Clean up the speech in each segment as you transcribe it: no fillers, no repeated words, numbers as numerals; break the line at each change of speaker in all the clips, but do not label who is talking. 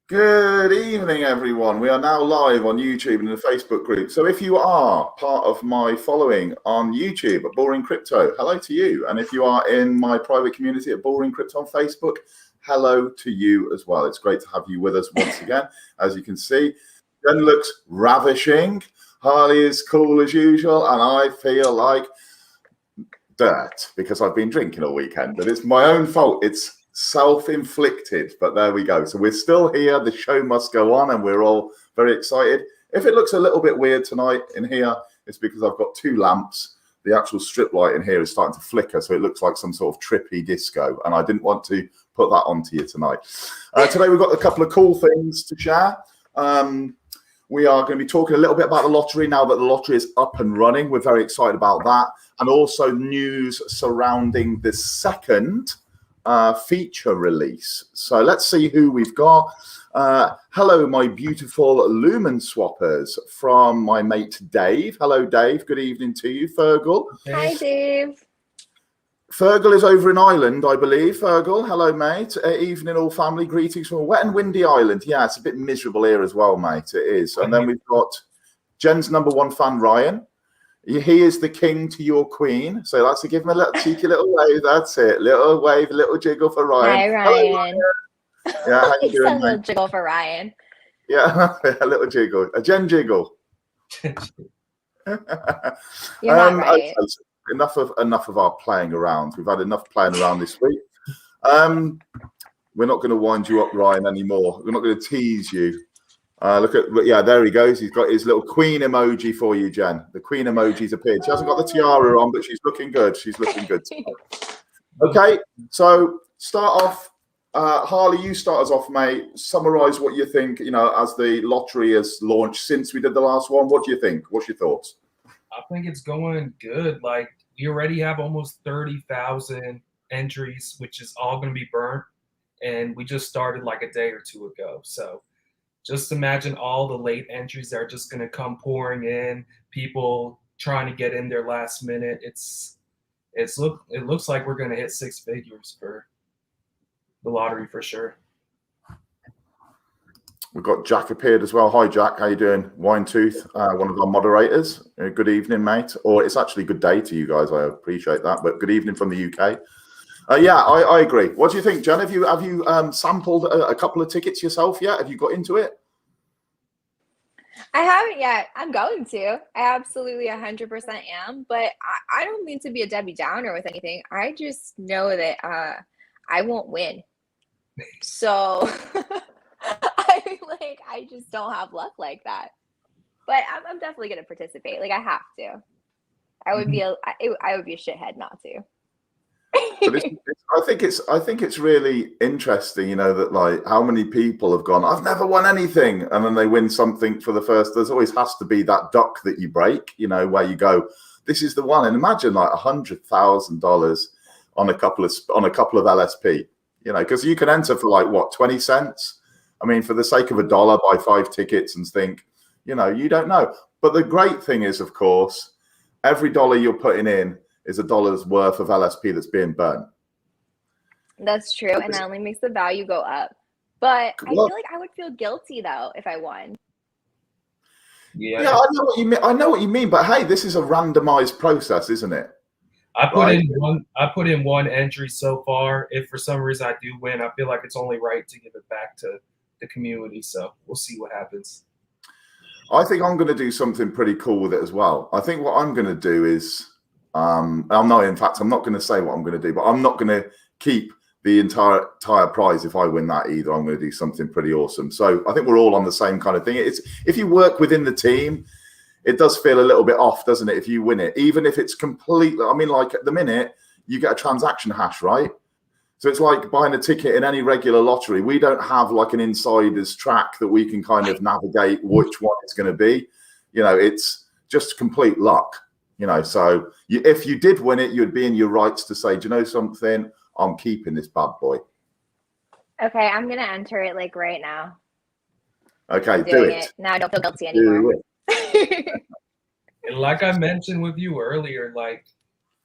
Good evening, everyone. We are now live on YouTube and the Facebook group. So if you are part of my following on YouTube at Boring Crypto, hello to you. And if you are in my private community at Boring Crypto on Facebook, hello to you as well. It's great to have you with us once again. As you can see, Jen looks ravishing. Harley is cool as usual. And I feel like dirt because I've been drinking all weekend. But it's my own fault. It's self-inflicted, but there we go. So we're still here. The show must go on, and we're all very excited. If it looks a little bit weird tonight in here, it's because I've got two lamps. The actual strip light in here is starting to flicker, so it looks like some sort of trippy disco, and I didn't want to put that onto you tonight. Today we've got a couple of cool things to share. We are going to be talking a little bit about the lottery now that the lottery is up and running. We're very excited about that, and also news surrounding the second feature release. So let's see who we've got. Hello, my beautiful Lumen swappers from my mate Dave. Hello, Dave. Good evening to you, Fergal.
Hi, Dave.
Fergal is over in Ireland, I believe. Fergal, hello, mate. Evening, all family. Greetings from a wet and windy island. Yeah, it's a bit miserable here as well, mate. It is. And then we've got Jen's #1 fan, Ryan. He is the king to your queen. So that's to give him a little cheeky little wave. That's it. Little wave, little jiggle for Ryan.
Hi, Ryan.
Hello, Ryan. Yeah, how you doing,
a little jiggle for Ryan.
Yeah, a little jiggle. A Jen jiggle.
You're not right.
Okay, so enough of our playing around. We've had enough playing around this week. We're not going to wind you up, Ryan, anymore. We're not going to tease you. Yeah, there he goes. He's got his little queen emoji for you, Jen. The queen emoji's appeared. She hasn't got the tiara on, but she's looking good. She's looking good. Okay, so start off. Harley, you start us off, mate. Summarize what you think, as the lottery has launched since we did the last one. What do you think? What's your thoughts?
I think it's going good. Like, we already have almost 30,000 entries, which is all going to be burnt. And we just started like a day or two ago. So just imagine all the late entries that are just going to come pouring in, people trying to get in there last minute. It looks like we're going to hit 6 figures for the lottery for sure.
We've got Jack appeared as well. Hi, Jack. How you doing? Wine Tooth, one of our moderators. Good evening, mate. Or it's actually good day to you guys. I appreciate that. But good evening from the UK. Yeah, I agree. What do you think, Jen? Have you sampled a couple of tickets yourself yet? Have you got into it?
I haven't yet. I'm going to. I absolutely 100% am. But I don't mean to be a Debbie Downer with anything. I just know that I won't win. So I just don't have luck like that. But I'm definitely going to participate. Like, I have to. I would be a shithead not to.
But I think it's really interesting, that like how many people have gone, I've never won anything, and then they win something for the first. There's always has to be that duck that you break, where you go, this is the one. And imagine like $100,000 on a couple of LSP, because you can enter for like what, 20 cents. I mean, for the sake of $1, buy 5 tickets and think, you don't know. But the great thing is, of course, every dollar you're putting in is $1's worth of LSP that's being burnt.
That's true, and that only makes the value go up. But I feel like I would feel guilty though if I won.
Yeah, I know what you mean. But hey, this is a randomized process, isn't it?
I put in one entry so far. If for some reason I do win, I feel like it's only right to give it back to the community. So we'll see what happens.
I think I'm going to do something pretty cool with it as well. I think what I'm going to do is, I'm not going to say what I'm going to do, but I'm not going to keep the entire prize if I win that either. I'm going to do something pretty awesome. So I think we're all on the same kind of thing. It's if you work within the team, it does feel a little bit off, doesn't it? If you win it, even if it's completely, I mean, like at the minute, you get a transaction hash, right? So it's like buying a ticket in any regular lottery. We don't have like an insider's track that we can kind of navigate which one it's going to be. It's just complete luck. So if you did win it, you'd be in your rights to say, do you know something? I'm keeping this bad boy.
Okay, I'm going to enter it like right now.
Okay, do it.
Now I don't feel guilty anymore.
And like I mentioned with you earlier, like,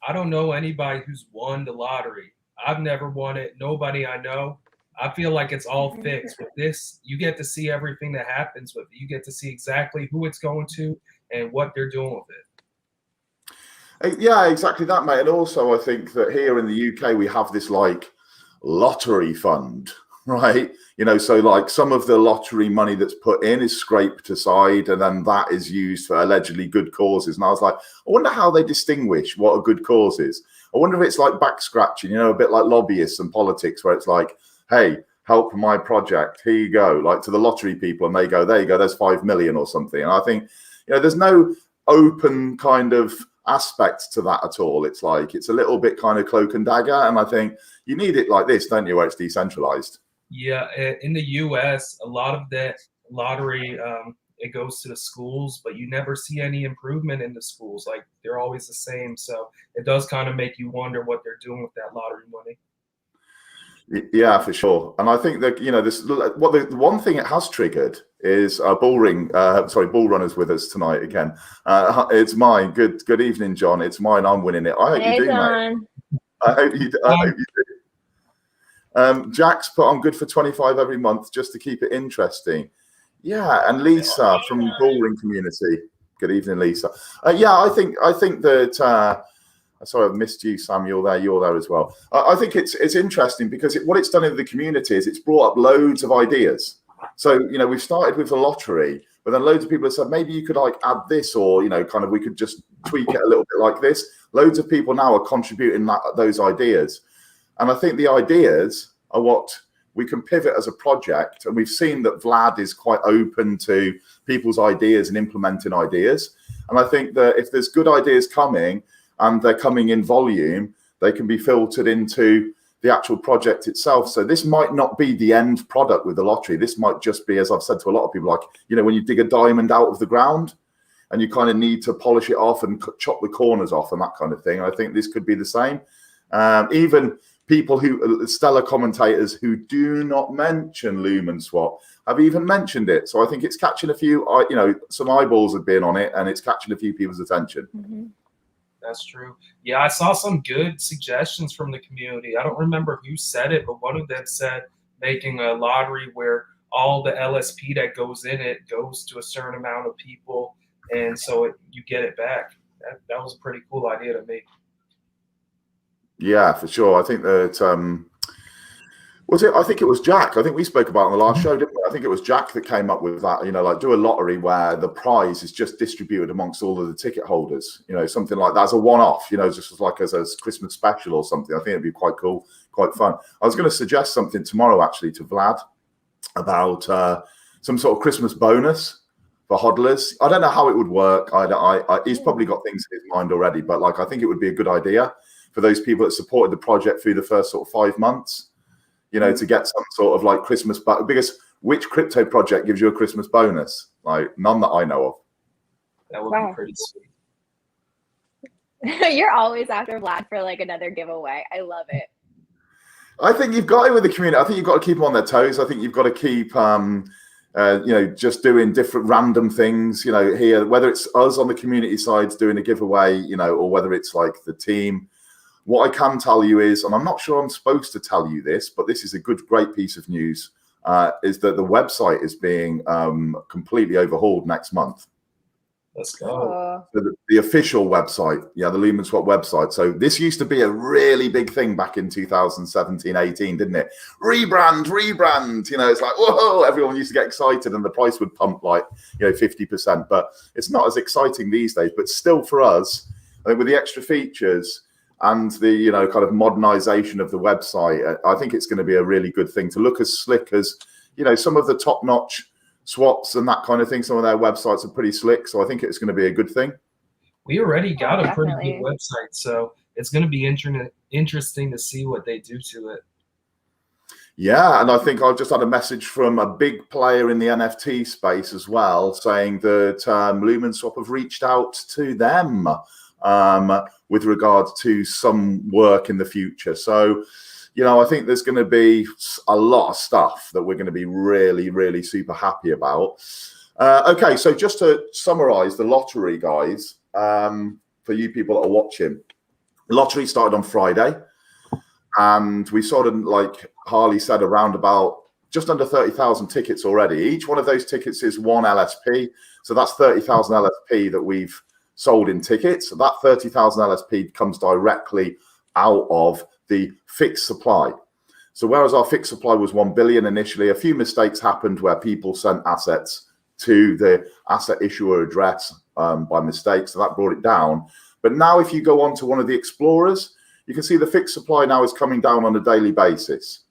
I don't know anybody who's won the lottery. I've never won it. Nobody I know. I feel like it's all fixed. With this, you get to see everything that happens with it. You get to see exactly who it's going to and what they're doing with it.
Yeah, exactly that, mate. And also, I think that here in the UK, we have this like lottery fund, right? You know, so like some of the lottery money that's put in is scraped aside, and then that is used for allegedly good causes. And I was like, I wonder how they distinguish what a good cause is. I wonder if it's like back scratching, you know, a bit like lobbyists and politics, where it's like, hey, help my project, here you go, like to the lottery people, and they go, there you go, there's 5 million or something. And I think, you know, there's no open kind of aspect to that at all. It's like, it's a little bit kind of cloak and dagger, and I think you need it like this, don't you, where it's decentralized.
Yeah, in the US, a lot of that lottery, it goes to the schools, but you never see any improvement in the schools. Like, they're always the same. So it does kind of make you wonder what they're doing with that lottery money.
Yeah, for sure. And I think that, you know, this, what the one thing it has triggered is Bull Runner's with us tonight again. It's mine. Good evening, John. It's mine. I'm winning it. I hope you do, John. Mate. I hope you do. Jack's put on good for 25 every month just to keep it interesting. Yeah, and Lisa from Bullring Community. Good evening, Lisa. Yeah, I think that. Sorry, I've missed you, Sam. You're there as well. I think it's interesting because what it's done in the community is it's brought up loads of ideas. So, you know, we've started with the lottery, but then loads of people have said, maybe you could like add this, or, you know, kind of we could just tweak it a little bit like this. Loads of people now are contributing those ideas. And I think the ideas are what we can pivot as a project. And we've seen that Vlad is quite open to people's ideas and implementing ideas. And I think that if there's good ideas coming, and they're coming in volume, they can be filtered into the actual project itself. So this might not be the end product with the lottery. This might just be, as I've said to a lot of people, like, you know, when you dig a diamond out of the ground and you kind of need to polish it off and chop the corners off and that kind of thing. I think this could be the same. Even people who, stellar commentators who do not mention Lumenswap have even mentioned it. So I think it's catching a few, you know, some eyeballs have been on it, and it's catching a few people's attention.
Mm-hmm.
That's true. Yeah, I saw some good suggestions from the community. I don't remember who said it, but one of them said making a lottery where all the LSP that goes in it goes to a certain amount of people, and so you get it back. That was a pretty cool idea to me.
Yeah, for sure. I think that I think it was Jack. I think we spoke about it on the last show, didn't we? I think it was Jack that came up with that, you know, like do a lottery where the prize is just distributed amongst all of the ticket holders, you know, something like that as a one-off, you know, just as a Christmas special or something. I think it'd be quite cool, quite fun. I was going to suggest something tomorrow, actually, to Vlad about some sort of Christmas bonus for hodlers. I don't know how it would work. He's probably got things in his mind already, but like, I think it would be a good idea for those people that supported the project through the first sort of 5 months. You know, to get some sort of like Christmas, because which crypto project gives you a Christmas bonus? Like, none that I know of.
That would be pretty sweet.
You're always after Vlad for like another giveaway. I love it.
I think you've got it with the community. I think you've got to keep them on their toes. I think you've got to keep, you know, just doing different random things, you know, here, whether it's us on the community side doing a giveaway, you know, or whether it's like the team. What I can tell you is, and I'm not sure I'm supposed to tell you this, but this is a great piece of news, is that the website is being completely overhauled next month.
Let's go.
So the official website, yeah, the Lumenswap website. So this used to be a really big thing back in 2017, 18, didn't it? Rebrand. You know, it's like, whoa, everyone used to get excited and the price would pump like, you know, 50%. But it's not as exciting these days. But still for us, I think with the extra features and the, you know, kind of modernization of the website, I think it's going to be a really good thing to look as slick as, you know, some of the top-notch swaps and that kind of thing. Some of their websites are pretty slick, so I think it's going to be a good thing.
We already got a pretty good website, so it's going to be interesting to see what they do to it.
Yeah, and I think I've just had a message from a big player in the NFT space as well, saying that Lumenswap have reached out to them with regards to some work in the future. So, you know, I think there's going to be a lot of stuff that we're going to be really, really super happy about. Okay, so just to summarize the lottery, guys, for you people that are watching, the lottery started on Friday. And we sort of, like Harley said, around about just under 30,000 tickets already. Each one of those tickets is one LSP. So that's 30,000 LSP that we've sold in tickets. So that 30,000 LSP comes directly out of the fixed supply. So whereas our fixed supply was 1 billion initially, a few mistakes happened where people sent assets to the asset issuer address by mistake. So that brought it down. But now if you go on to one of the explorers, you can see the fixed supply now is coming down on a daily basis.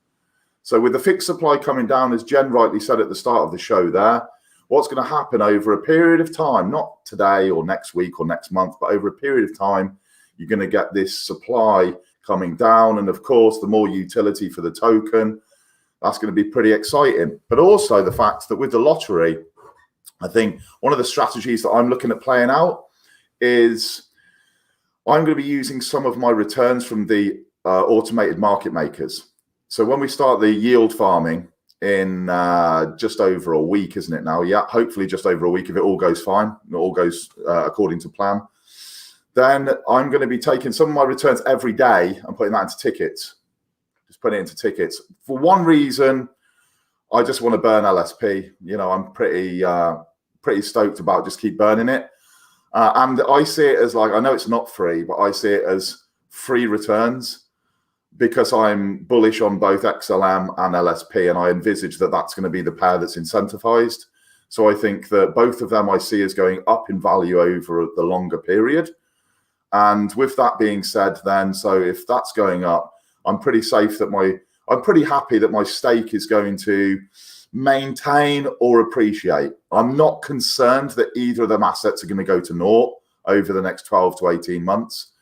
So with the fixed supply coming down, as Jen rightly said at the start of the show there, what's going to happen over a period of time, not today or next week or next month, but over a period of time, you're going to get this supply coming down. And of course, the more utility for the token, that's going to be pretty exciting. But also the fact that with the lottery, I think one of the strategies that I'm looking at playing out is I'm going to be using some of my returns from the automated market makers. So when we start the yield farming in just over a week, isn't it now? Yeah, hopefully just over a week if it all goes fine, it all goes according to plan. Then I'm going to be taking some of my returns every day and putting that into tickets. Just putting it into tickets. For one reason, I just want to burn LSP. You know, I'm pretty stoked about just keep burning it. And I see it as like, I know it's not free, but I see it as free returns because I'm bullish on both XLM and LSP. And I envisage that that's going to be the pair that's incentivized. So I think that both of them I see as going up in value over the longer period. And with that being said, then, so if that's going up, I'm pretty safe that I'm pretty happy that my stake is going to maintain or appreciate. I'm not concerned that either of them assets are going to go to naught over the next 12 to 18 months.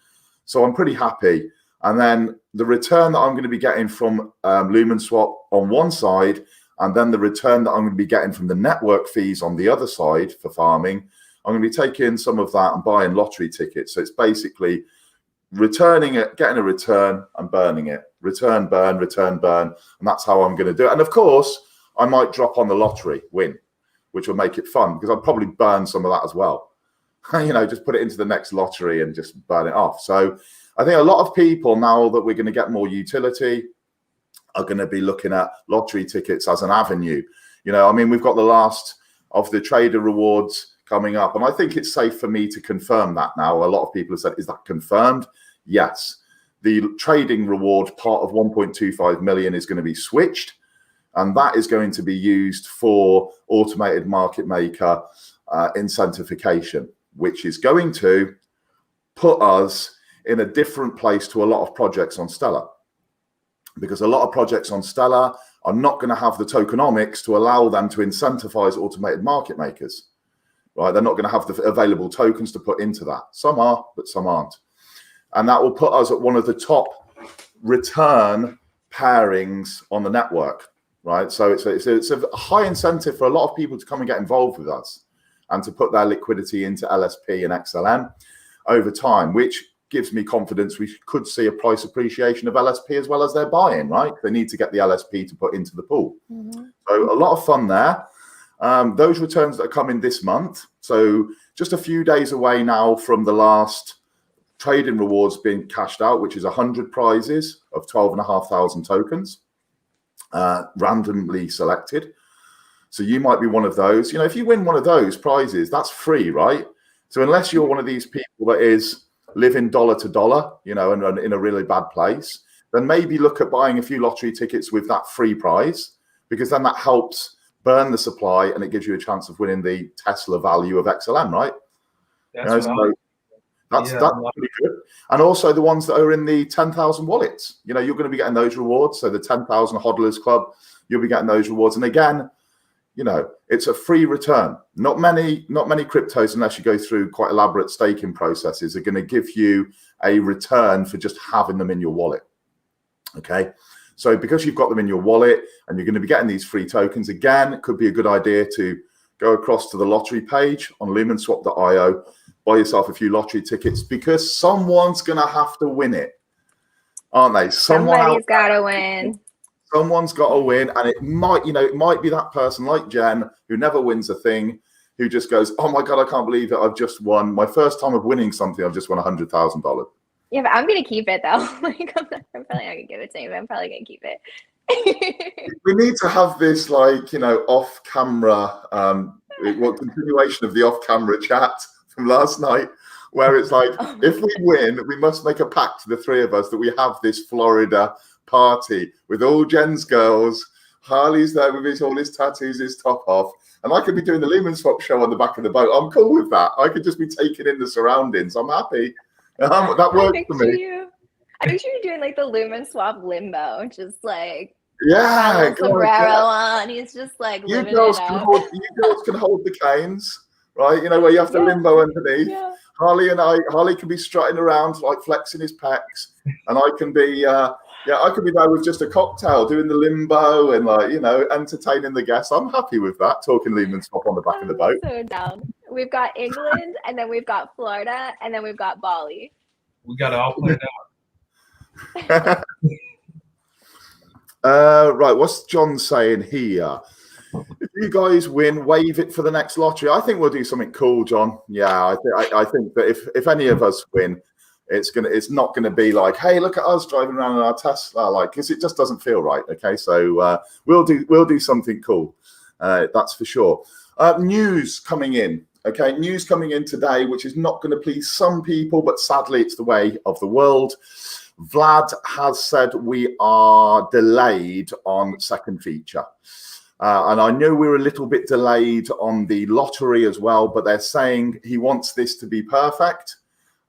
So I'm pretty happy. And then the return that I'm going to be getting from Lumenswap on one side, and then the return that I'm going to be getting from the network fees on the other side for farming, I'm going to be taking some of that and buying lottery tickets. So it's basically returning it, getting a return and burning it. Return, burn, return, burn. And that's how I'm going to do it. And of course, I might drop on the lottery win, which will make it fun because I'll probably burn some of that as well. You know, just put it into the next lottery and just burn it off. So I think a lot of people, now that we're going to get more utility, are going to be looking at lottery tickets as an avenue. You know, I mean, we've got the last of the trader rewards coming up, and I think it's safe for me to confirm that now. A lot of people have said, is that confirmed? Yes. The trading reward part of 1.25 million is going to be switched, and that is going to be used for automated market maker incentivification, which is going to put us in a different place to a lot of projects on Stellar, because a lot of projects on Stellar are not going to have the tokenomics to allow them to incentivize automated market makers. Right? They're not going to have the available tokens to put into that. Some are, but some aren't. And that will put us at one of the top return pairings on the network, right? So it's a high incentive for a lot of people to come and get involved with us and to put their liquidity into LSP and XLM over time, which gives me confidence we could see a price appreciation of LSP as well as their buy-in, right? They need to get the LSP to put into the pool. Mm-hmm. So a lot of fun there. Those returns that are coming this month, so just a few days away now from the last trading rewards being cashed out, which is 100 prizes of 12,500 tokens, randomly selected. So you might be one of those. You know, if you win one of those prizes, that's free, right? So unless you're one of these people that is living dollar to dollar, you know, and in a really bad place, then maybe look at buying a few lottery tickets with that free prize, because then that helps burn the supply and it gives you a chance of winning the Tesla value of XLM, right?
That's
That's pretty good. And also the ones that are in the 10,000 wallets, you know, you're going to be getting those rewards. So the 10,000 hodlers club, you'll be getting those rewards. And again, you know, it's a free return. Not many cryptos, unless you go through quite elaborate staking processes, are going to give you a return for just having them in your wallet. Okay. So because you've got them in your wallet and you're going to be getting these free tokens, again, it could be a good idea to go across to the lottery page on lumenswap.io, buy yourself a few lottery tickets, because someone's going to have to win it, aren't they?
Somebody's got to win.
Someone's got to win, and it might be that person like Jen who never wins a thing, who just goes, "Oh my God, I can't believe it! I've just won my first time of winning something. I've just won $100,000."
Yeah, but I'm gonna keep it though. Like, I'm probably not gonna give it to you, but I'm probably gonna keep it.
We need to have this, like, off-camera, continuation of the off-camera chat from last night, where it's like,
Oh
if
my
we win, we must make a pact, the three of us, that we have this Florida party with all Jen's girls. Harley's there with all his tattoos, his top off, and I could be doing the Lumenswap show on the back of the boat. I'm cool with that. I could just be taking in the surroundings. I'm happy. That works for me.
I picture you doing like the Lumenswap limbo, just like
Yeah,
little sombrero on. He's just like
you
living
girls
it
can
up.
hold the canes, right? Where you have to limbo underneath.
Yeah.
Harley can be strutting around, like flexing his pecs, and I can be I could be there with just a cocktail doing the limbo and, like, entertaining the guests. I'm happy with that, talking Lumenswap on the back of the boat.
So down. We've got England, and then we've got Florida, and then we've got Bali.
We got it all planned out.
Right, what's John saying here? If you guys win, wave it for the next lottery. I think we'll do something cool, John. Yeah, I think that if any of us win, it's not gonna be like, hey, look at us driving around in our Tesla, like, because it just doesn't feel right. Okay, so we'll do something cool. That's for sure. News coming in. Okay, news coming in today, which is not going to please some people, but sadly, it's the way of the world. Vlad has said we are delayed on second feature. And I know we're a little bit delayed on the lottery as well, but they're saying he wants this to be perfect.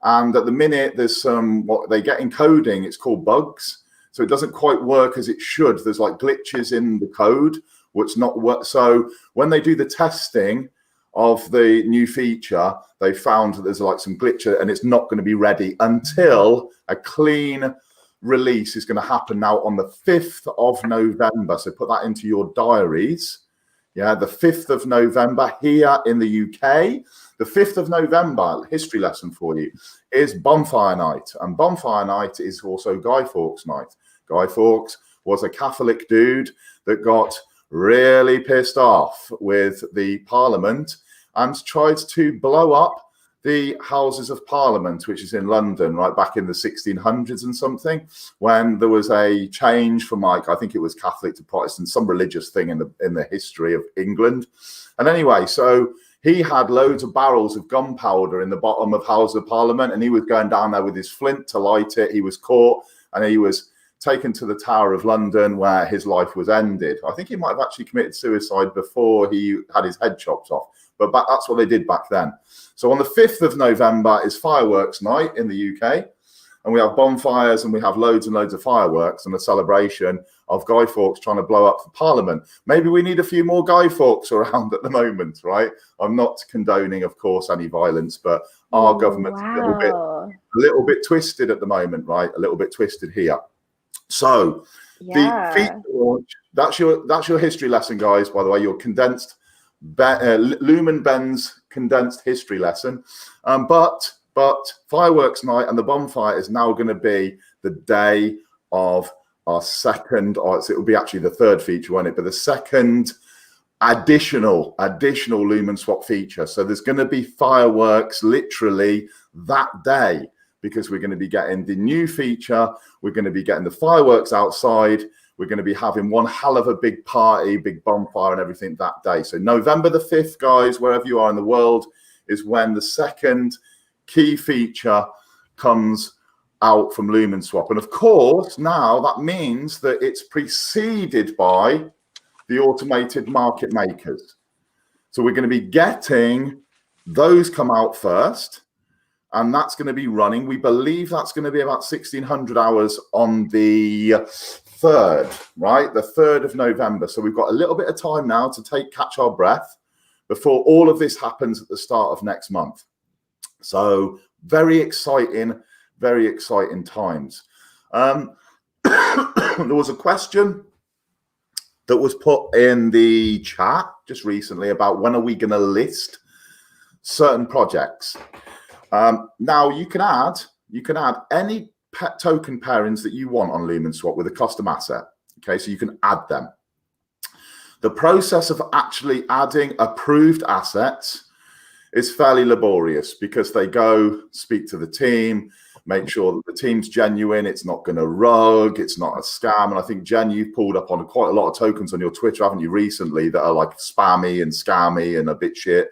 And at the minute, there's some, what they get in coding, it's called bugs. So it doesn't quite work as it should. There's like glitches in the code, which not work. So when they do the testing of the new feature, they found that there's like some glitch and it's not going to be ready until a clean release is going to happen now on the 5th of November. So put that into your diaries. Yeah, the 5th of November here in the UK. The 5th of November, history lesson for you, is Bonfire Night. And Bonfire Night is also Guy Fawkes Night. Guy Fawkes was a Catholic dude that got really pissed off with the Parliament and tried to blow up the Houses of Parliament, which is in London, right back in the 1600s and something, when there was a change from, like, I think it was Catholic to Protestant, some religious thing in the history of England. And anyway, so he had loads of barrels of gunpowder in the bottom of House of Parliament, and he was going down there with his flint to light it. He was caught, and he was taken to the Tower of London, where his life was ended. I think he might have actually committed suicide before he had his head chopped off, but that's what they did back then. So on the 5th of November is fireworks night in the UK, and we have bonfires and we have loads and loads of fireworks and a celebration of Guy Fawkes trying to blow up the Parliament. Maybe we need a few more Guy Fawkes around at the moment, right? I'm not condoning, of course, any violence, but our government's a little bit twisted at the moment, right? A little bit twisted here. So the feature launch, that's your history lesson, guys, by the way, your condensed Lumen Ben's condensed history lesson. But fireworks night and the bonfire is now going to be the day of our second, or it will be actually the third feature, won't it? But the second additional Lumenswap feature. So there's going to be fireworks literally that day, because we're going to be getting the new feature. We're going to be getting the fireworks outside. We're going to be having one hell of a big party, big bonfire and everything that day. So November the 5th, guys, wherever you are in the world, is when the second key feature comes out from Lumenswap. And of course, now that means that it's preceded by the automated market makers. So we're going to be getting those come out first. And that's going to be running. We believe that's going to be about 1,600 hours on the 3rd, right? The 3rd of November. So we've got a little bit of time now to catch our breath before all of this happens at the start of next month. So very exciting times. There was a question that was put in the chat just recently about when are we going to list certain projects. Now you can add any token pairings that you want on Lumenswap with a custom asset. Okay, so you can add them. The process of actually adding approved assets is fairly laborious because they go speak to the team. make sure that the team's genuine. It's not going to rug. It's not a scam. And I think, Jen, you've pulled up on quite a lot of tokens on your Twitter, haven't you, recently, that are like spammy and scammy and a bit shit,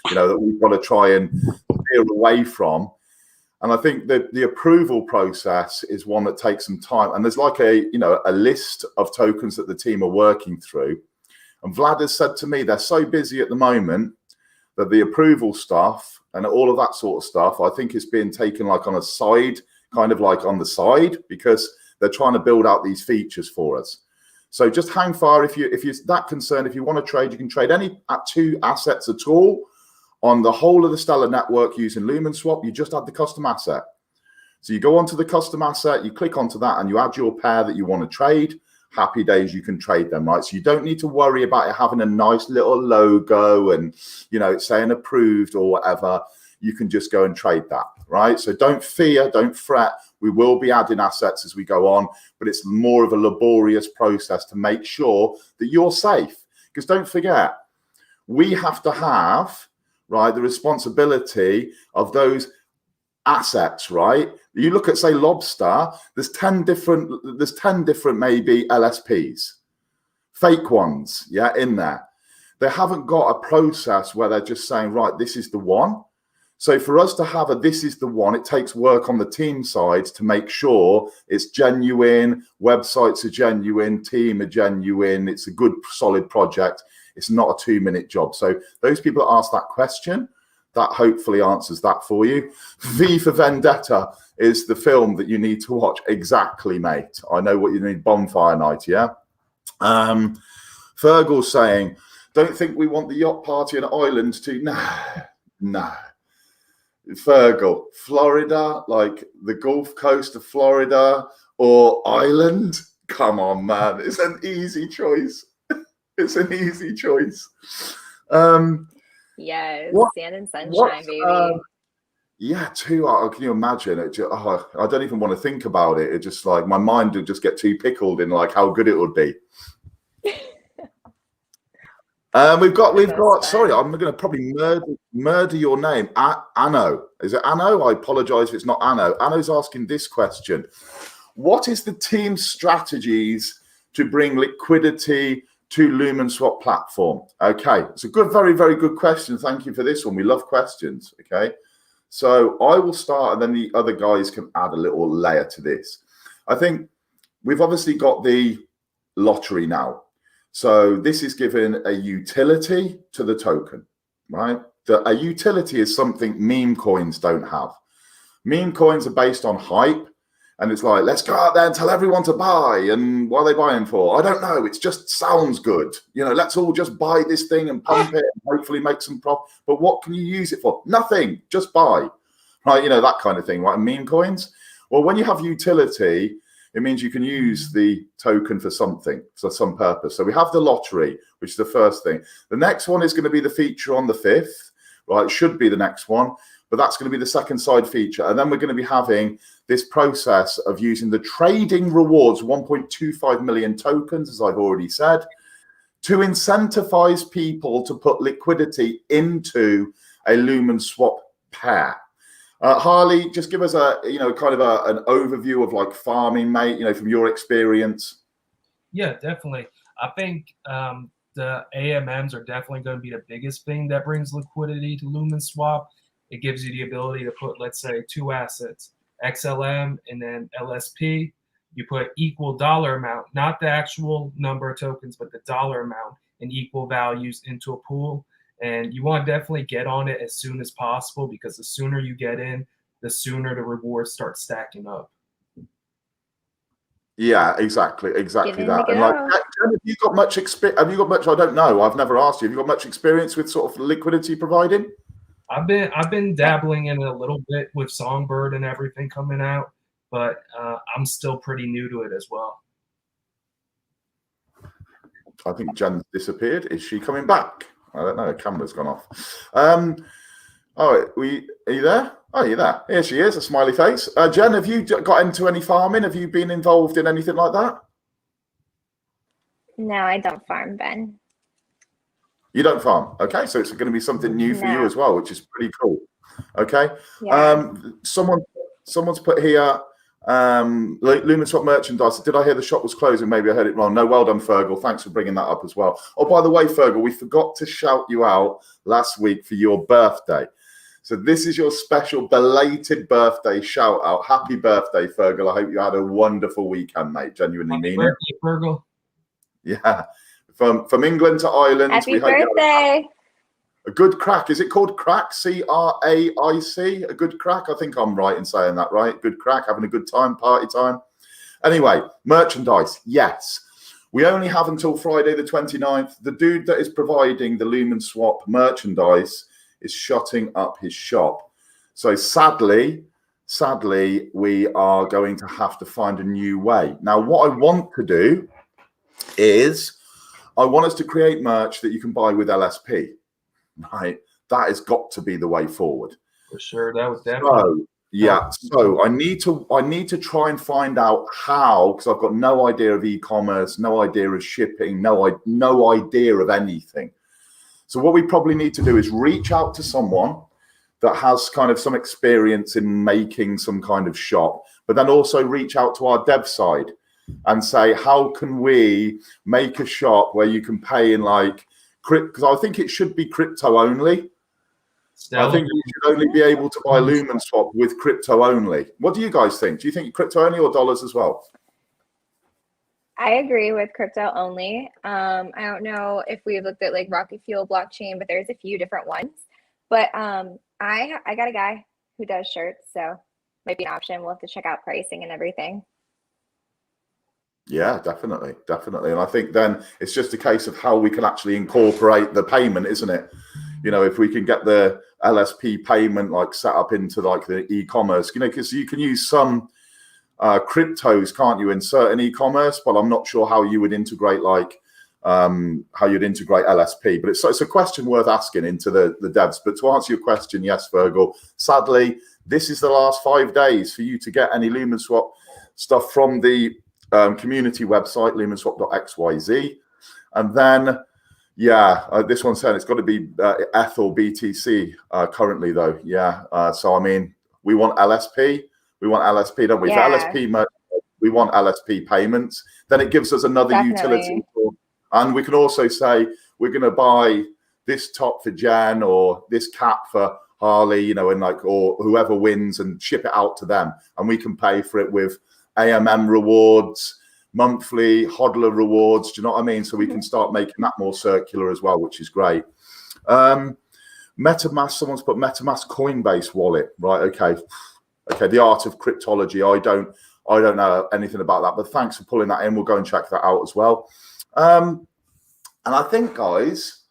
you know, that we've got to try and steer away from. And I think that the approval process is one that takes some time. And there's like a list of tokens that the team are working through. And Vlad has said to me, they're so busy at the moment that the approval stuff and all of that sort of stuff, I think is being taken like on a side, kind of like on the side, because they're trying to build out these features for us. So just hang fire if you're that concerned. If you want to trade, you can trade any 2 assets at all on the whole of the Stellar network using Lumenswap. You just add the custom asset. So you go onto the custom asset, you click onto that, and you add your pair that you want to trade. Happy days, you can trade them, right? So you don't need to worry about it having a nice little logo and, you know, it's saying approved or whatever. You can just go and trade that, right? So don't fear, don't fret. We will be adding assets as we go on, but it's more of a laborious process to make sure that you're safe. Because don't forget, we have to have, right, the responsibility of those assets, right? You look at, say, Lobster, there's 10 different maybe LSPs, fake ones, yeah, in there. They haven't got a process where they're just saying, right, this is the one. So for us to have a this is the one, it takes work on the team side to make sure it's genuine, websites are genuine, team are genuine, it's a good, solid project. It's not a 2-minute job. So those people that ask that question, that hopefully answers that for you. V for Vendetta is the film that you need to watch. Exactly, mate. I know what you need. Bonfire night, yeah? Fergal's saying, don't think we want the yacht party and island to... No. Fergal, Florida, like the Gulf Coast of Florida or Ireland? Come on, man. It's an easy choice. It's an easy choice.
Yes, sand and sunshine, baby.
Yeah, too. Can you imagine it? I don't even want to think about it. It just like my mind would just get too pickled in like how good it would be. We've got. Sorry, I'm going to probably murder your name. Anno, is it Anno? I apologise if it's not Anno. Anno's asking this question: what is the team's strategies to bring liquidity to Lumenswap platform? Okay, it's a good, very, very good question. Thank you for this one. We love questions. Okay, so I will start, and then the other guys can add a little layer to this. I think we've obviously got the lottery now. So this is given a utility to the token, right? A utility is something meme coins don't have. Meme coins are based on hype. And it's like, let's go out there and tell everyone to buy. And what are they buying for? I don't know. It just sounds good. You know, let's all just buy this thing and pump it and hopefully make some profit. But what can you use it for? Nothing. Just buy. Right? You know, that kind of thing, right? Meme coins. Well, when you have utility, it means you can use the token for something, for some purpose. So we have the lottery, which is the first thing. The next one is going to be the feature on the 5th, right? It should be the next one. But that's going to be the second side feature. And then we're going to be having this process of using the trading rewards, 1.25 million tokens, as I've already said, to incentivize people to put liquidity into a Lumenswap pair. Harley, just give us kind of an overview of like farming, mate, you know, from your experience.
Yeah, definitely. I think the AMMs are definitely going to be the biggest thing that brings liquidity to Lumenswap. It gives you the ability to put, let's say, 2 assets, XLM and then LSP. You put equal dollar amount, not the actual number of tokens, but the dollar amount and equal values into a pool. And you want to definitely get on it as soon as possible, because the sooner you get in, the sooner the rewards start stacking up.
Yeah, exactly that. And like, have you got much experience? Have you got much? I don't know. I've never asked you. Have you got much experience with sort of liquidity providing?
I've been dabbling in it a little bit with Songbird and everything coming out, but I'm still pretty new to it as well.
I think Jen's disappeared. Is she coming back? I don't know. The camera's gone off. All right, are you there? Oh, you're there. Here she is, a smiley face. Jen, have you got into any farming? Have you been involved in anything like that?
No, I don't farm, Ben.
You don't farm. Okay, so it's going to be something new for you as well, which is pretty cool. Okay.
Yeah.
Someone someone's put here, Lumenswap merchandise. Did I hear the shop was closing? Maybe I heard it wrong. No, well done, Fergal. Thanks for bringing that up as well. Oh, by the way, Fergal, we forgot to shout you out last week for your birthday. So this is your special belated birthday shout out. Happy birthday, Fergal. I hope you had a wonderful weekend, mate. Genuinely
Happy
mean
birthday,
it.
Fergal.
Yeah. From England to Ireland.
Happy
we
birthday.
Hope you had a good crack. Is it called crack? C-R-A-I-C? A good crack? I think I'm right in saying that, right? Good crack, having a good time, party time. Anyway, merchandise. Yes. We only have until Friday the 29th. The dude that is providing the Lumenswap merchandise is shutting up his shop. So sadly, we are going to have to find a new way. Now, what I want to do is I want us to create merch that you can buy with LSP, right? That has got to be the way forward.
For sure, that was definitely.
So I need to try and find out how, because I've got no idea of e-commerce, no idea of shipping, no idea of anything. So what we probably need to do is reach out to someone that has kind of some experience in making some kind of shop, but then also reach out to our dev side and say, how can we make a shop where you can pay in like crypto? Because I think it should be crypto only. I think you should only be able to buy Lumenswap with crypto only. What do you guys think? Do you think crypto only or dollars as well?
I agree with crypto only. I don't know if we've looked at like Rocket Fuel blockchain, but there's a few different ones. But I got a guy who does shirts, so might be an option. We'll have to check out pricing and everything.
Yeah, definitely. And I think then it's just a case of how we can actually incorporate the payment, isn't it? You know, if we can get the LSP payment like set up into like the e-commerce, you know, because you can use some cryptos, can't you, in certain e-commerce, but I'm not sure how you would integrate like how you'd integrate LSP. But it's a question worth asking into the devs. But to answer your question, yes, Virgil, sadly, this is the last 5 days for you to get any Lumenswap stuff from the community website, lumenswap.xyz. And then, this one's saying it's got to be Ethel BTC currently, though. So, I mean, we want LSP. We want LSP, don't we?
Yeah.
For LSP, we want LSP payments. Then it gives us another utility. And we can also say we're going to buy this top for Jen or this cap for Harley, you know, and like, or whoever wins, and ship it out to them. And we can pay for it with AMM rewards, monthly hodler rewards. Do you know what I mean? So we can start making that more circular as well, which is great. MetaMask, someone's put MetaMask Coinbase wallet, right? Okay, the art of cryptology. I don't know anything about that, but thanks for pulling that in. We'll go and check that out as well. And I think, guys,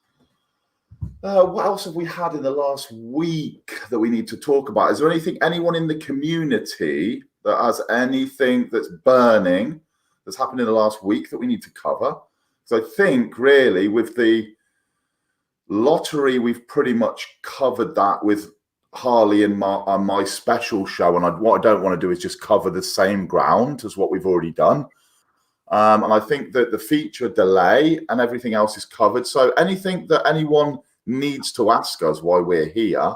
what else have we had in the last week that we need to talk about? Is there anyone in the community that has anything that's burning that's happened in the last week that we need to cover? So I think really with the lottery, we've pretty much covered that with Harley and my special show. And what I don't want to do is just cover the same ground as what we've already done. And I think that the feature delay and everything else is covered. So anything that anyone needs to ask us while we're here,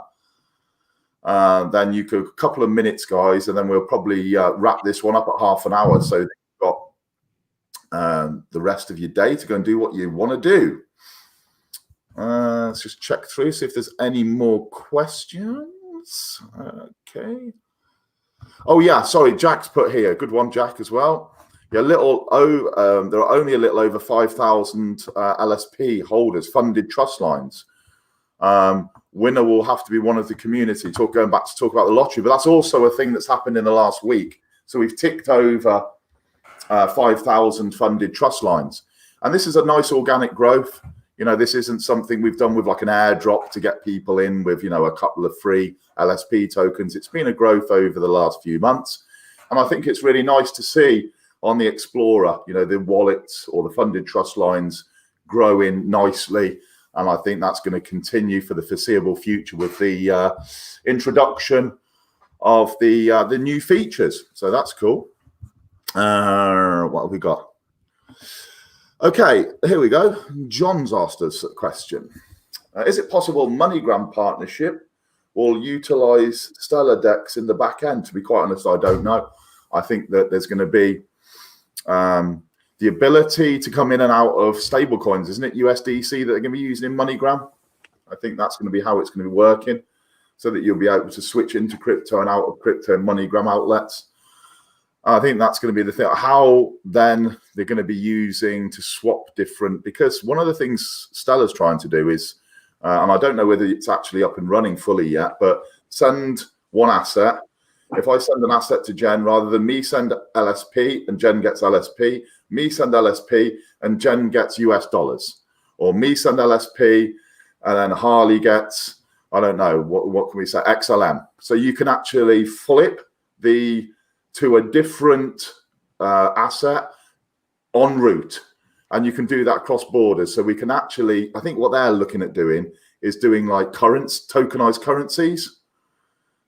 then you could, a couple of minutes, guys, and then we'll probably wrap this one up at half an hour. So you've got the rest of your day to go and do what you want to do. Let's just check through, see if there's any more questions. Okay. Oh, yeah, sorry, Jack's put here. Good one, Jack, as well. Yeah, there are only a little over 5,000 LSP holders, funded trust lines. Winner will have to be one of the community. Going back to talk about the lottery, but that's also a thing that's happened in the last week. So we've ticked over 5,000 funded trust lines. And this is a nice organic growth. You know, this isn't something we've done with like an airdrop to get people in with, you know, a couple of free LSP tokens. It's been a growth over the last few months. And I think it's really nice to see on the Explorer, you know, the wallets or the funded trust lines growing nicely. And I think that's going to continue for the foreseeable future with the introduction of the new features. So that's cool. What have we got? Okay, here we go. John's asked us a question. Is it possible MoneyGram partnership will utilize Stellar DEX in the back end? To be quite honest, I don't know. I think that there's going to be the ability to come in and out of stable coins, isn't it? USDC that they're going to be using in MoneyGram. I think that's going to be how it's going to be working, so that you'll be able to switch into crypto and out of crypto in MoneyGram outlets. I think that's going to be the thing. How then they're going to be using to swap different, because one of the things Stellar's trying to do is, and I don't know whether it's actually up and running fully yet, but send one asset. If I send an asset to Jen, rather than me send LSP and Jen gets LSP, me send LSP and Jen gets US dollars, or me send LSP and then Harley gets, I don't know, what can we say, XLM. So you can actually flip to a different asset en route, and you can do that cross borders. So we can actually, I think what they're looking at doing is doing like tokenized currencies,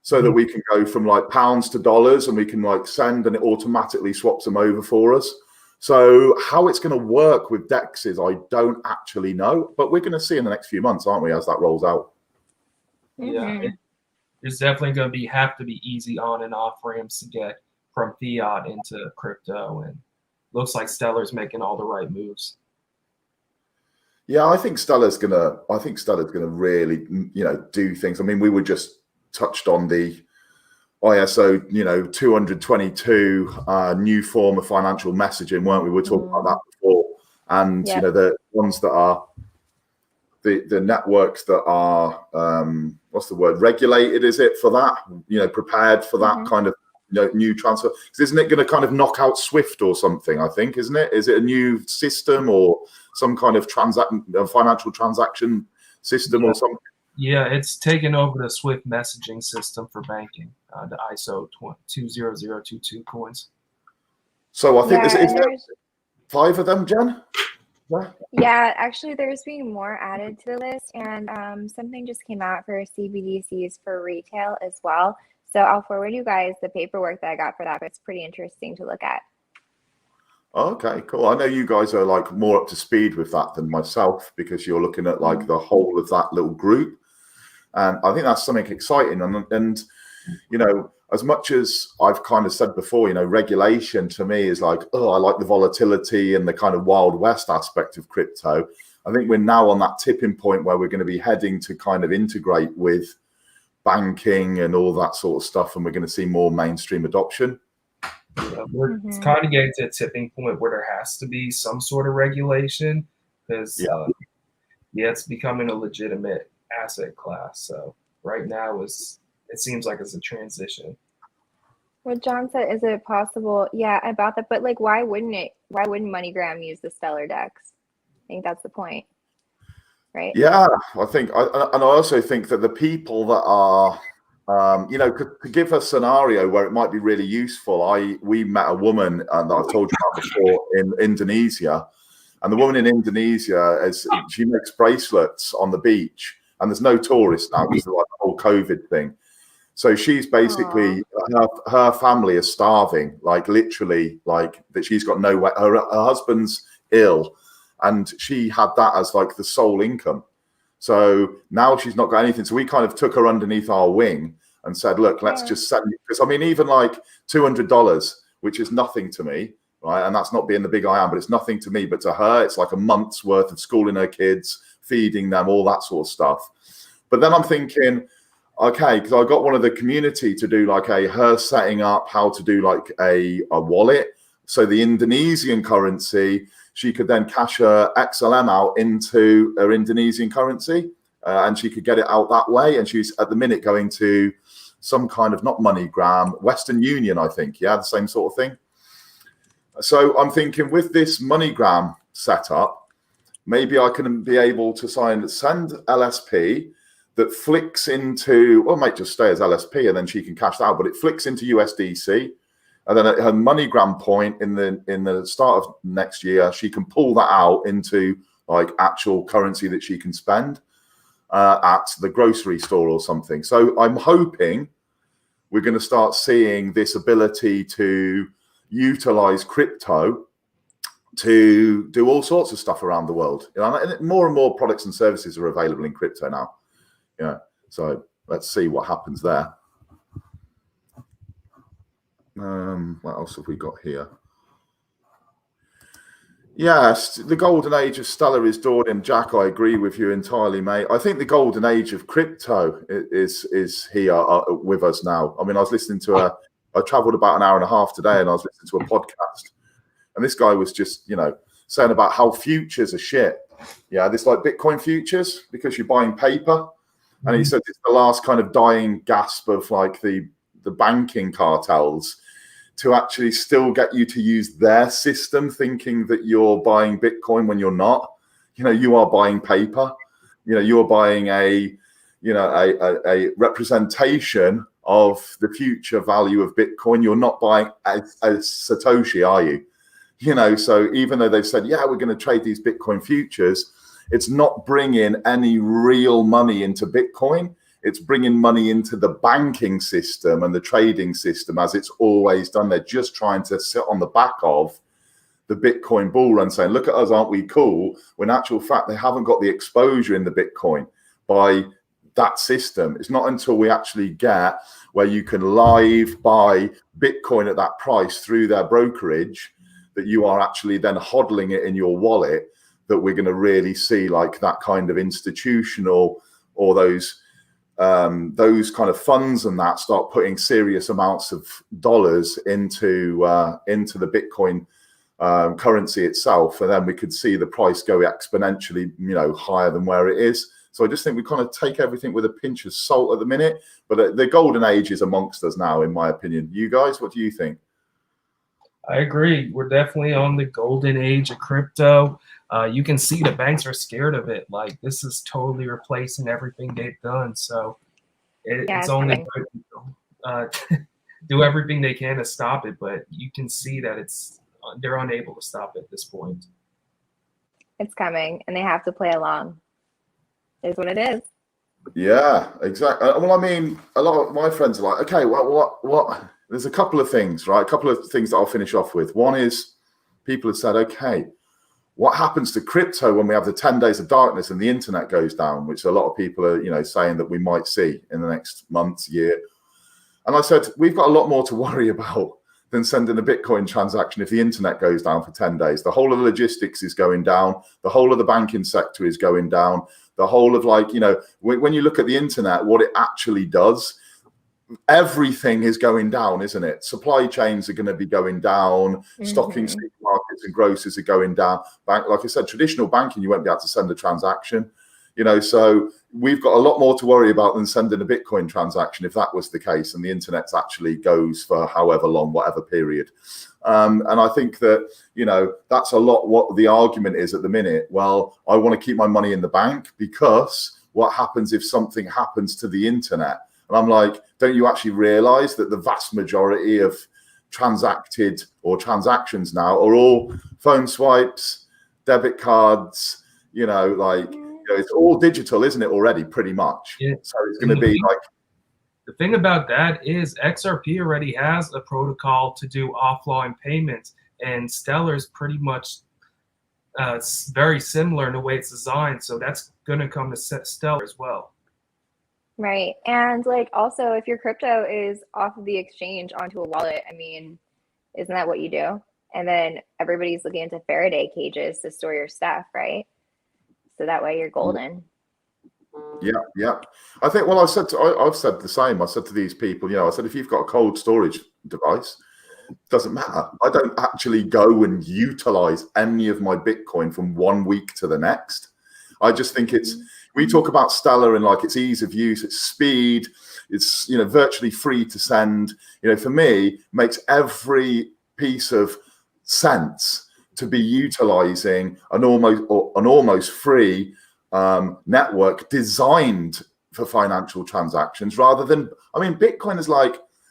so that we can go from like pounds to dollars, and we can like send and it automatically swaps them over for us. So how it's going to work with DEXs, I don't actually know, but we're going to see in the next few months, aren't we, as that rolls out?
Yeah, there's definitely going to have to be easy on and off ramps to get from fiat into crypto, and looks like Stellar's making all the right moves.
Yeah, I think Stellar's gonna really, do things. I mean, we were just touched on the ISO, 222 new form of financial messaging, weren't we? We were talking about that before, and the ones that are the networks that are what's the word, regulated, is it, for that, prepared for that kind of new transfer? Because isn't it going to kind of knock out Swift or something? I think, isn't it? Is it a new system or some kind of financial transaction system or something?
Yeah, it's taken over the Swift messaging system for banking, the ISO 20022 coins.
So I think is there 5 of them, Jen?
Yeah, actually, there's being more added to the list, and something just came out for CBDCs for retail as well. So I'll forward you guys the paperwork that I got for that, but it's pretty interesting to look at.
Okay, cool. I know you guys are like more up to speed with that than myself, because you're looking at like the whole of that little group. And I think that's something exciting. And as much as I've kind of said before, regulation to me is like, oh, I like the volatility and the kind of Wild West aspect of crypto. I think we're now on that tipping point where we're going to be heading to kind of integrate with banking and all that sort of stuff, and we're going to see more mainstream adoption.
Yeah, we're kind of getting to a tipping point where there has to be some sort of regulation, because it's becoming a legitimate asset class. So right now it seems like it's a transition.
What John said, is it possible? Yeah, about that. But like, why wouldn't MoneyGram use the Stellar DEX? I think that's the point, right?
Yeah, and I also think that the people that are, to give a scenario where it might be really useful. We met a woman that I've told you about before in Indonesia, and the woman in Indonesia she makes bracelets on the beach, and there's no tourists now because of like the whole COVID thing. So she's basically, her family is starving, like literally, like that. She's got no way. Her husband's ill, and she had that as like the sole income. So now she's not got anything. So we kind of took her underneath our wing and said, look, let's just send you. Because I mean, even like $200, which is nothing to me, right? And that's not being the big I am, but it's nothing to me. But to her, it's like a month's worth of schooling her kids, feeding them, all that sort of stuff. But then I'm thinking, okay, because I got one of the community to do like her setting up how to do like a wallet. So the Indonesian currency, she could then cash her XLM out into her Indonesian currency, and she could get it out that way. And she's at the minute going to some kind of, not MoneyGram, Western Union, I think. Yeah, the same sort of thing. So I'm thinking with this MoneyGram setup, maybe I can be able to send LSP that flicks into, or might just stay as LSP, and then she can cash that out, but it flicks into USDC. And then at her MoneyGram point in the start of next year, she can pull that out into like actual currency that she can spend at the grocery store or something. So I'm hoping we're going to start seeing this ability to utilize crypto to do all sorts of stuff around the world. And more and more products and services are available in crypto now. So let's see what happens there. What else have we got here? Yes, the golden age of Stellar is dawning. Jack, I agree with you entirely, mate. I think the golden age of crypto is here with us now. I mean, I was listening to I traveled about an hour and a half today, and I was listening to a podcast, and this guy was just, saying about how futures are shit. Yeah, this like Bitcoin futures, because you're buying paper. And he said it's the last kind of dying gasp of like the banking cartels to actually still get you to use their system, thinking that you're buying Bitcoin when you're not. You are buying paper. You're buying a representation of the future value of Bitcoin. You're not buying a Satoshi, are you? So even though they've said, yeah, we're going to trade these Bitcoin futures, it's not bringing any real money into Bitcoin. It's bringing money into the banking system and the trading system, as it's always done. They're just trying to sit on the back of the Bitcoin bull run, saying, look at us, aren't we cool? When in actual fact, they haven't got the exposure in the Bitcoin by that system. It's not until we actually get where you can live buy Bitcoin at that price through their brokerage that you are actually then hodling it in your wallet that we're going to really see like that kind of institutional, or those kind of funds and that start putting serious amounts of dollars into the Bitcoin currency itself, and then we could see the price go exponentially, higher than where it is. So I just think we kind of take everything with a pinch of salt at the minute, but the golden age is amongst us now, in my opinion. You guys, what do you think?
I agree. We're definitely on the golden age of crypto. You can see the banks are scared of it. Like, this is totally replacing everything they've done. So it's only do everything they can to stop it. But you can see that they're unable to stop it at this point.
It's coming, and they have to play along. Is what it is.
Yeah, exactly. Well, I mean, a lot of my friends are like, okay, well, what? There's a couple of things, right? A couple of things that I'll finish off with. One is people have said, okay, what happens to crypto when we have the 10 days of darkness and the internet goes down, which a lot of people are, saying that we might see in the next month, year. And I said, we've got a lot more to worry about than sending a Bitcoin transaction if the internet goes down for 10 days. The whole of the logistics is going down. The whole of the banking sector is going down. The whole of when you look at the internet, what it actually does, everything is going down, isn't it? Supply chains are going to be going down. Stocking supermarkets and grocers are going down. Like I said, traditional banking, you won't be able to send a transaction. So we've got a lot more to worry about than sending a Bitcoin transaction if that was the case, and the internet actually goes for however long, whatever period. And I think that, that's a lot what the argument is at the minute. Well, I want to keep my money in the bank because what happens if something happens to the internet? And I'm like, don't you actually realize that the vast majority of transactions now are all phone swipes, debit cards, it's all digital, isn't it, already, pretty much? Yeah. So it's going to be like...
The thing about that is XRP already has a protocol to do offline payments, and Stellar's pretty much very similar in the way it's designed. So that's going to come to Stellar as well.
Right. And also, if your crypto is off of the exchange onto a wallet, I mean, isn't that what you do? And then everybody's looking into Faraday cages to store your stuff, right? So that way you're golden.
Yeah. I think, well, I've said the same. I said to these people, I said, if you've got a cold storage device, it doesn't matter. I don't actually go and utilize any of my Bitcoin from 1 week to the next. I just think we talk about Stellar and its ease of use, its speed, it's virtually free to send. For me, makes every piece of sense to be utilizing an almost free network designed for financial transactions, rather than, Bitcoin is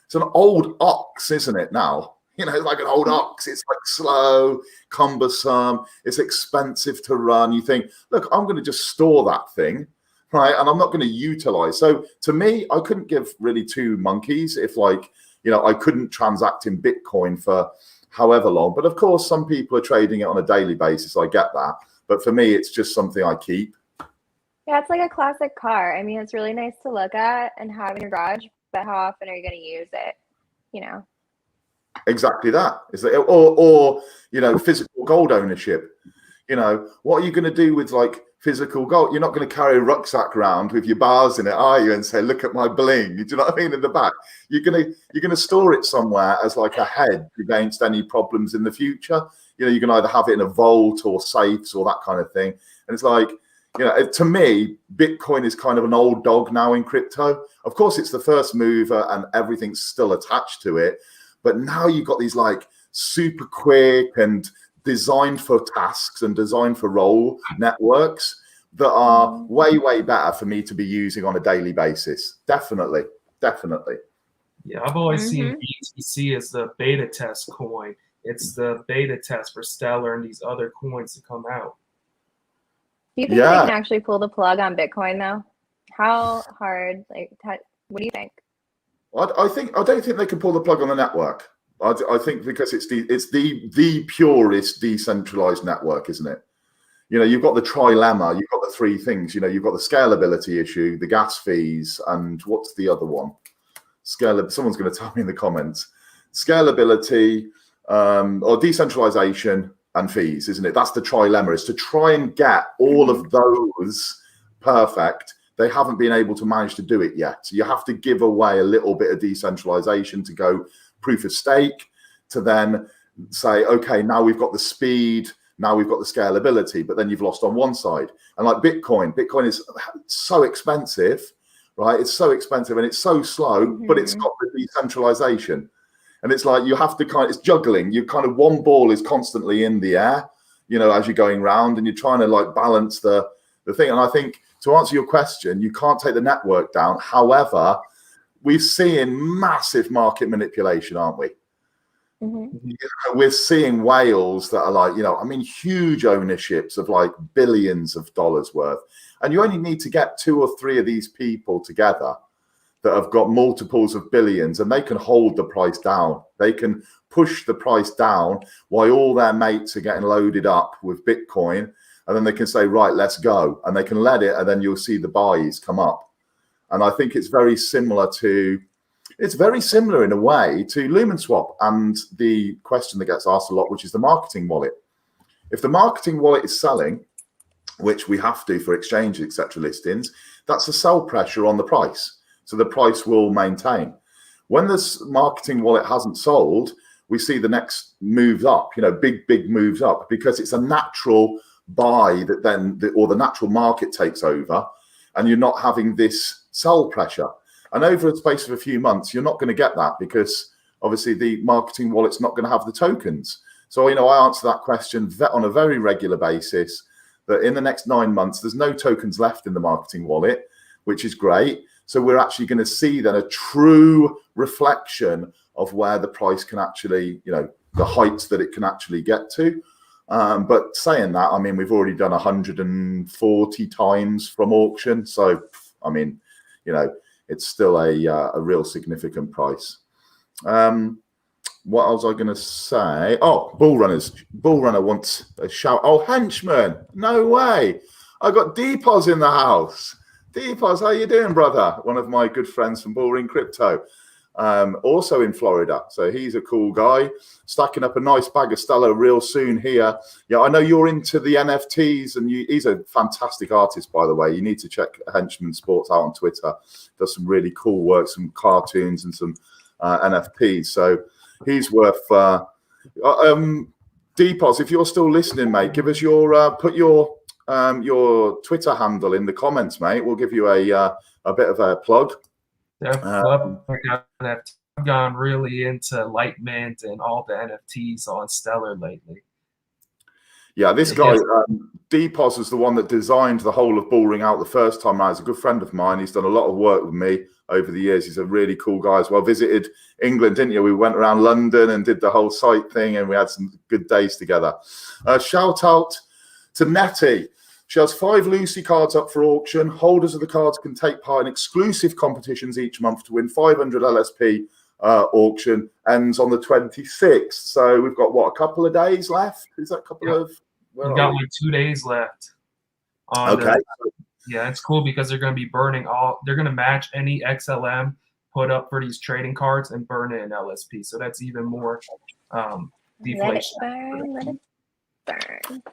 it's an old ox, isn't it now? It's like an old ox. It's slow, cumbersome. It's expensive to run. You think, look, I'm going to just store that thing, right? And I'm not going to utilize. So to me, I couldn't give really two monkeys if I couldn't transact in Bitcoin for however long. But of course, some people are trading it on a daily basis. I get that. But for me, it's just something I keep.
Yeah, it's like a classic car. I mean, it's really nice to look at and have in your garage, but how often are you going to use it? You know?
Exactly that. Is that or you know, physical gold ownership? You know, what are you going to do with like physical gold? You're not going to carry a rucksack around with your bars in it, are you? And say, look at my bling. Do you know what I mean? In the back, you're gonna store it somewhere as like a hedge against any problems in the future. You know, you can either have it in a vault or safes or that kind of thing. And it's like, you know, to me, Bitcoin is kind of an old dog now in crypto. Of course, it's the first mover and everything's still attached to it. But now you've got these like super quick and designed for tasks and designed for role networks that are way, way better for me to be using on a daily basis. Definitely.
Yeah, I've always seen BTC as the beta test coin. It's the beta test for Stellar and these other coins to come out.
Do you think they can actually pull the plug on Bitcoin though? How hard? Like, what do you think? I
don't think they can pull the plug on the network. I think because it's the purest decentralized network, isn't it? You know, you've got the trilemma, you've got the three things. You know, you've got the scalability issue, the gas fees, and what's the other one? Someone's going to tell me in the comments. Scalability or decentralization and fees, isn't it? That's the trilemma. Is to try and get all of those perfect. They haven't been able to manage to do it yet. So you have to give away a little bit of decentralization to go proof of stake, to then say, okay, now we've got the speed, now we've got the scalability, but then you've lost on one side. And like Bitcoin is so expensive, right? It's so expensive and it's so slow, but it's got the decentralization. And it's like you have to it's juggling. You kind of one ball is constantly in the air, you know, as you're going round and you're trying to like balance the thing. And I think to answer your question, you can't take the network down. However, we're seeing massive market manipulation, aren't we? You know, we're seeing whales that are like, you know, I mean, huge ownerships of like billions of dollars worth. And you only need to get 2 or 3 of these people together that have got multiples of billions, and they can hold the price down. They can push the price down while all their mates are getting loaded up with Bitcoin. And then they can say, right, let's go. And they can let it, and then you'll see the buys come up. And I think it's very similar in a way to Lumenswap and the question that gets asked a lot, which is the marketing wallet. If the marketing wallet is selling, which we have to for exchange, etc. listings, that's a sell pressure on the price. So the price will maintain. When this marketing wallet hasn't sold, we see the next move up, you know, big moves up, because it's a natural buy that then or the natural market takes over, and you're not having this sell pressure. And over the space of a few months, you're not going to get that, because obviously the marketing wallet's not going to have the tokens. So, you know, I answer that question on a very regular basis, that in the next 9 months, there's no tokens left in the marketing wallet, which is great. So we're actually going to see then a true reflection of where the price can actually, you know, the heights that it can actually get to. But saying that, I mean, we've already done 140 times from auction. So, I mean, you know, it's still a real significant price. What else was I going to say? Oh, Bull Runner wants a shout. Oh, henchman. No way. I got Deepos in the house. Deepos, how you doing, brother? One of my good friends from Bull Crypto. Also in Florida. So he's a cool guy, stacking up a nice bag of Stella real soon here. Yeah, I know you're into the NFTs, and he's a fantastic artist, by the way. You need to check Henchman Sports out on Twitter. Does some really cool work, some cartoons and some NFTs. So he's worth Deepos, if you're still listening, mate, give us your put your Twitter handle in the comments, mate. We'll give you a bit of a plug.
I've gone really into Lightmint and all the NFTs on Stellar lately.
Yeah, this guy, Deepos, is the one that designed the whole of Bullring out the first time. He's a good friend of mine. He's done a lot of work with me over the years. He's a really cool guy as well. Visited England, didn't you? We went around London and did the whole site thing, and we had some good days together. Shout out to Nettie. She has 5 Lucy cards up for auction. Holders of the cards can take part in exclusive competitions each month to win 500 LSP. Auction ends on the 26th. So we've got, what, a couple of days left? Is that a couple of...
We've got like 2 days left.
Okay.
Yeah, it's cool because they're going to be burning they're going to match any XLM put up for these trading cards and burn it in LSP. So that's even more deflation.
Let it burn.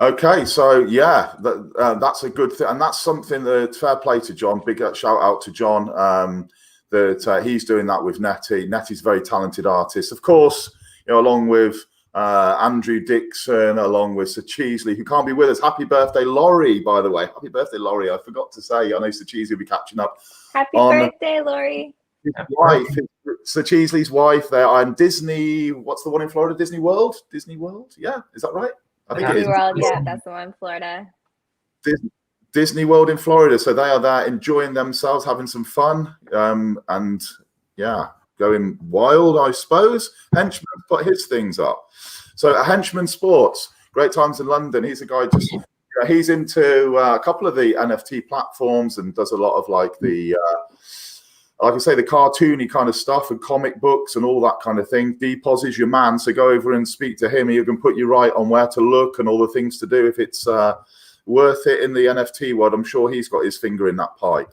Okay, so yeah, that's a good thing, and that's something that fair play to John. Big shout out to John that he's doing that with Nettie. Nettie's a very talented artist, of course. Along with Andrew Dixon, along with Sir Cheesley, who can't be with us. Happy birthday, Laurie! By the way, happy birthday, Laurie. I forgot to say. I know Sir Cheesley will be catching up.
Happy birthday, Laurie!
His wife, Sir Cheesley's wife. There on Disney. What's the one in Florida? Disney World. Disney World. Yeah, is that right? I think
Disney
it is.
World, yeah, that's the one in Florida.
Disney World in Florida. So they are there enjoying themselves, having some fun, and yeah, going wild, I suppose. Henchman put his things up. So Henchman Sports, great times in London. He's a guy he's into a couple of the NFT platforms and does a lot of like the like I say, the cartoony kind of stuff and comic books and all that kind of thing. Deepos is your man, so go over and speak to him. He can put you right on where to look and all the things to do if it's worth it in the NFT world. I'm sure he's got his finger in that pie.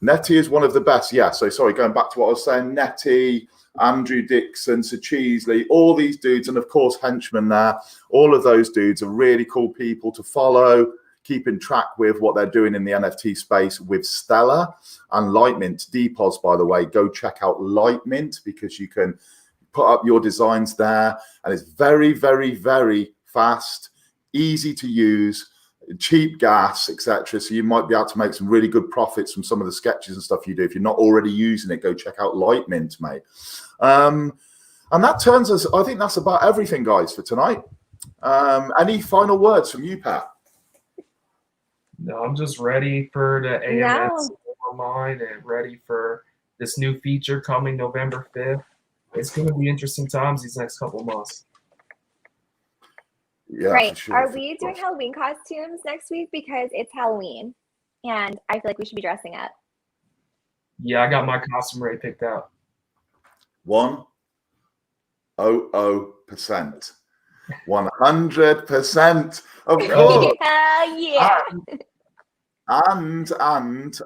Nettie is one of the best. Yeah, so sorry, going back to what I was saying, Nettie, Andrew Dixon, Sir Cheesley, all these dudes, and of course Henchman there. All of those dudes are really cool people to follow, keeping track with what they're doing in the NFT space with Stellar and Lightmint. Deepos, by the way, go check out Lightmint because you can put up your designs there, and it's very, very, very fast, easy to use, cheap gas, etc. So you might be able to make some really good profits from some of the sketches and stuff you do. If you're not already using it, go check out Lightmint, mate. And that turns us, I think that's about everything, guys, for tonight. Any final words from you, Pat?
No, I'm just ready for the AMS online and ready for this new feature coming November 5th. It's going to be interesting times these next couple of months.
Yeah,
right.
sure.
Are we doing Halloween costumes next week? Because it's Halloween and I feel like we should be dressing up.
Yeah, I got my costume already picked out.
100%. 100%. Of course.
Yeah.
And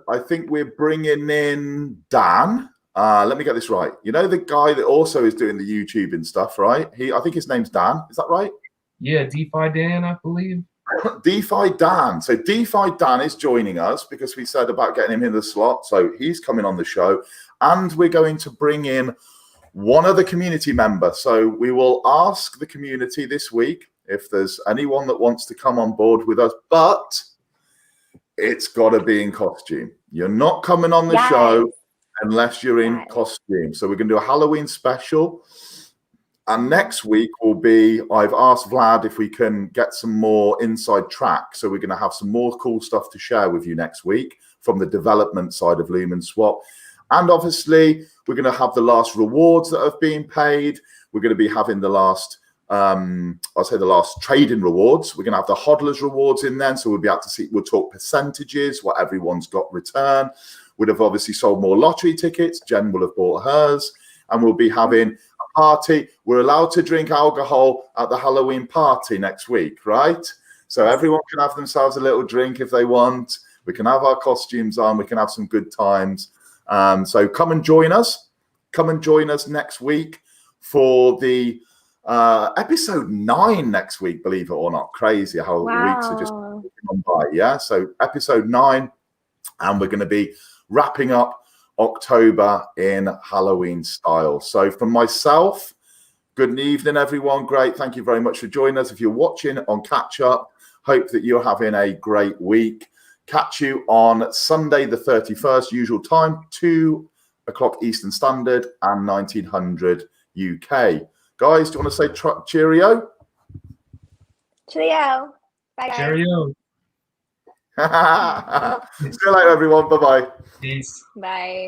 I think we're bringing in Dan. Let me get this right. You know the guy that also is doing the YouTube and stuff, right? I think his name's Dan. Is that right?
Yeah, DeFi Dan, I believe.
DeFi Dan. So DeFi Dan is joining us because we said about getting him in the slot. So he's coming on the show. And we're going to bring in one other community member. So we will ask the community this week if there's anyone that wants to come on board with us, but it's got to be in costume. You're not coming on the show unless you're in costume. So we're going to do a Halloween special. And next week will be, I've asked Vlad if we can get some more inside track. So we're going to have some more cool stuff to share with you next week from the development side of Lumenswap. And obviously, we're going to have the last rewards that have been paid. We're going to be having the last, I'll say the last trading rewards. We're going to have the hodlers rewards in then. So we'll be able to see, we'll talk percentages, what everyone's got return. We'd have obviously sold more lottery tickets. Jen will have bought hers. And we'll be having a party. We're allowed to drink alcohol at the Halloween party next week, right? So everyone can have themselves a little drink if they want. We can have our costumes on. We can have some good times. So come and join us. Come and join us next week for the episode 9 next week, believe it or not. Crazy how the weeks are just going by. Yeah. So episode 9, and we're going to be wrapping up October in Halloween style. So from myself, good evening, everyone. Great. Thank you very much for joining us. If you're watching on catch up, hope that you're having a great week. Catch you on Sunday, the 31st, usual time, 2 o'clock Eastern Standard and 1900 UK. Guys, do you want to say cheerio?
Cheerio. Bye, guys.
Cheerio.
See you later, everyone. Bye-bye.
Peace.
Bye.